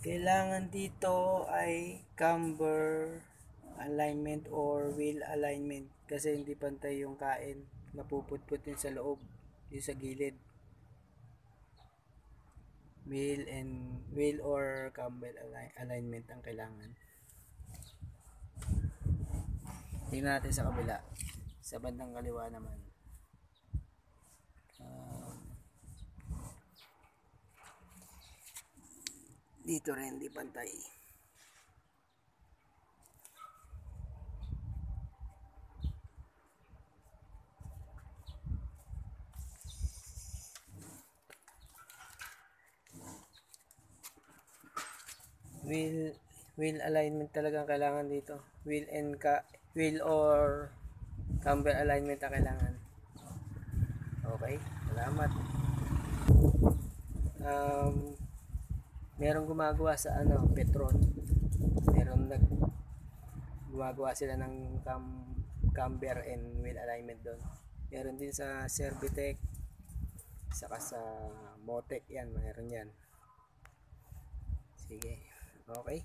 Kailangan dito ay camber alignment or wheel alignment kasi hindi pantay yung kain, napuputput yun sa loob, yung sa gilid. Wheel or camber alignment ang kailangan. Tingnan natin sa kabila, sa bandang kaliwa naman. Dito rin di pantay. Wheel alignment talagang kailangan dito. Wheel or camber alignment ang kailangan. Okay, salamat. Merong gumagawa sa Petron. Gumagawa sila ng camber and wheel alignment doon. Meron din sa Servitec, saka sa Motec yan, mayroon yan. Sige, okay.